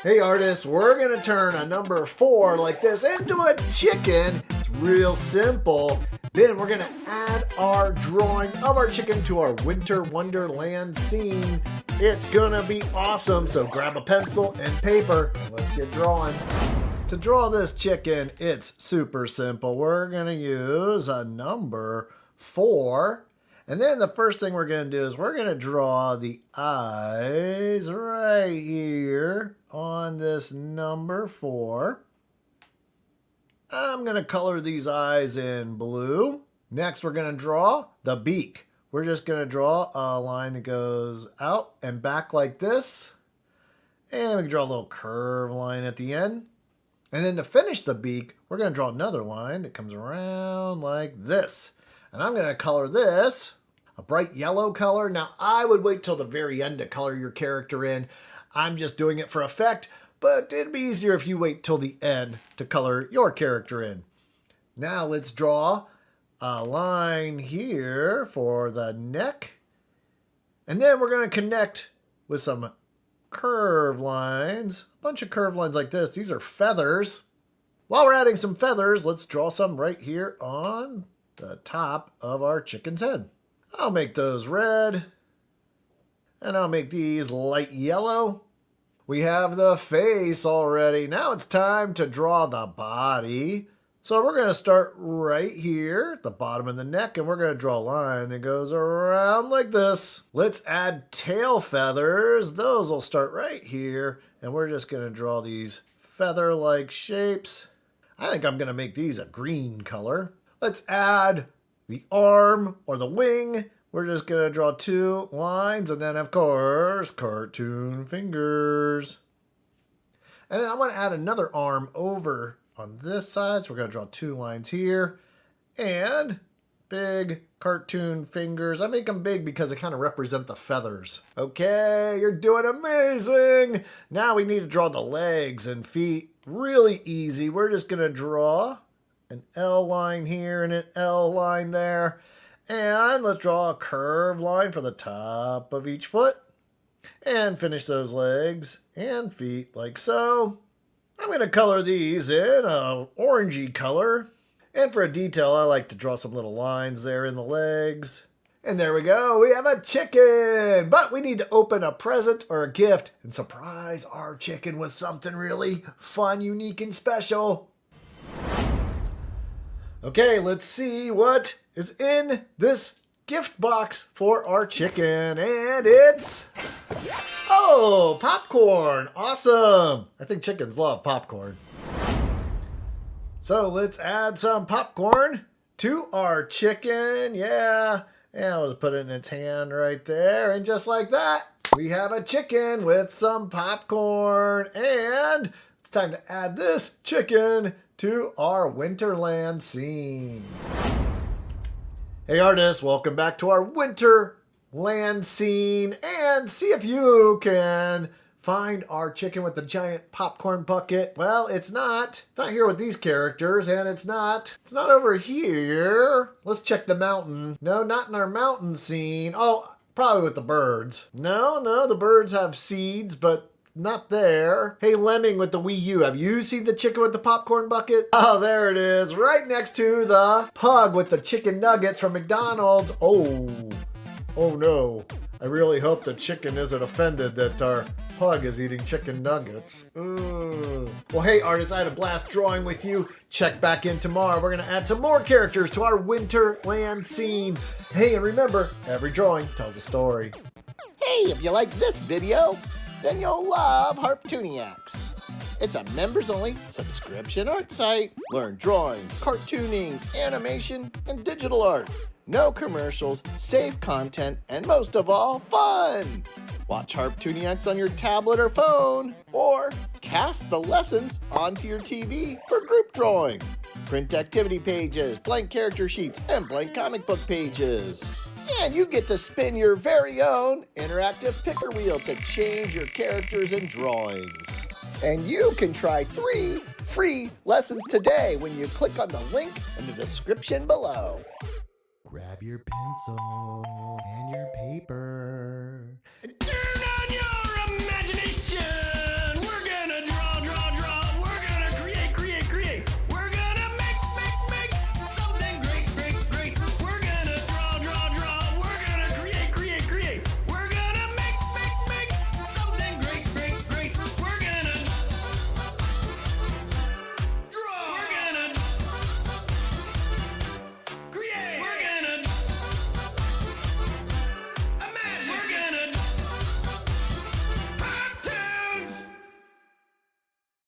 Hey artists, we're gonna turn a number 4 like this into a chicken. It's real simple. Then we're gonna add our drawing of our chicken to our Winter Wonderland scene. It's gonna be awesome, so grab a pencil and paper and let's get drawing. To draw this chicken, it's super simple. We're gonna use a number 4. And then the first thing we're going to do is we're going to draw the eyes right here on this number 4. I'm going to color these eyes in blue. Next, we're going to draw the beak. We're just going to draw a line that goes out and back like this. And we can draw a little curve line at the end. And then to finish the beak, we're going to draw another line that comes around like this. And I'm going to color this a bright yellow color. Now, I would wait till the very end to color your character in. I'm just doing it for effect, but it'd be easier if you wait till the end to color your character in. Now, let's draw a line here for the neck. And then we're going to connect with some curved lines. A bunch of curved lines like this. These are feathers. While we're adding some feathers, let's draw some right here on the top of our chicken's head. I'll make those red, and I'll make these light yellow. We have the face already. Now it's time to draw the body. So we're going to start right here at the bottom of the neck, and we're going to draw a line that goes around like this. Let's add tail feathers. Those will start right here, and we're just going to draw these feather-like shapes. I think I'm going to make these a green color. Let's add the arm or the wing. We're just going to draw 2 lines and then, of course, cartoon fingers. And then I'm going to add another arm over on this side. So we're going to draw 2 lines here and big cartoon fingers. I make them big because they kind of represent the feathers. Okay, you're doing amazing. Now we need to draw the legs and feet. Really easy. We're just going to draw an L line here and an L line there. And let's draw a curved line for the top of each foot. And finish those legs and feet like so. I'm going to color these in a orangey color. And for a detail, I like to draw some little lines there in the legs. And there we go, we have a chicken! But we need to open a present or a gift and surprise our chicken with something really fun, unique, and special. Okay, let's see what is in this gift box for our chicken. And it's... oh, popcorn! Awesome! I think chickens love popcorn. So let's add some popcorn to our chicken. Yeah. And I'll just put it in its hand right there. And just like that, we have a chicken with some popcorn. And it's time to add this chicken to our Winterland scene. Hey artists, welcome back to our Winterland scene. And see if you can find our chicken with the giant popcorn bucket. Well, it's not here with these characters, and it's not over here. Let's check the mountain. No, not in our mountain scene. Oh, probably with the birds. No, the birds have seeds, but not there. Hey, Lemming with the Wii U, have you seen the chicken with the popcorn bucket? Oh, there it is, right next to the pug with the chicken nuggets from McDonald's. Oh no. I really hope the chicken isn't offended that our pug is eating chicken nuggets. Ooh. Well, hey artists, I had a blast drawing with you. Check back in tomorrow. We're going to add some more characters to our Winterland scene. Hey, and remember, every drawing tells a story. Hey, if you like this video, then you'll love Harptooniacs. It's a members-only subscription art site. Learn drawing, cartooning, animation, and digital art. No commercials, safe content, and most of all, fun! Watch Harptooniacs on your tablet or phone, or cast the lessons onto your TV for group drawing. Print activity pages, blank character sheets, and blank comic book pages. And you get to spin your very own interactive picker wheel to change your characters and drawings. And you can try 3 free lessons today when you click on the link in the description below. Grab your pencil and your paper.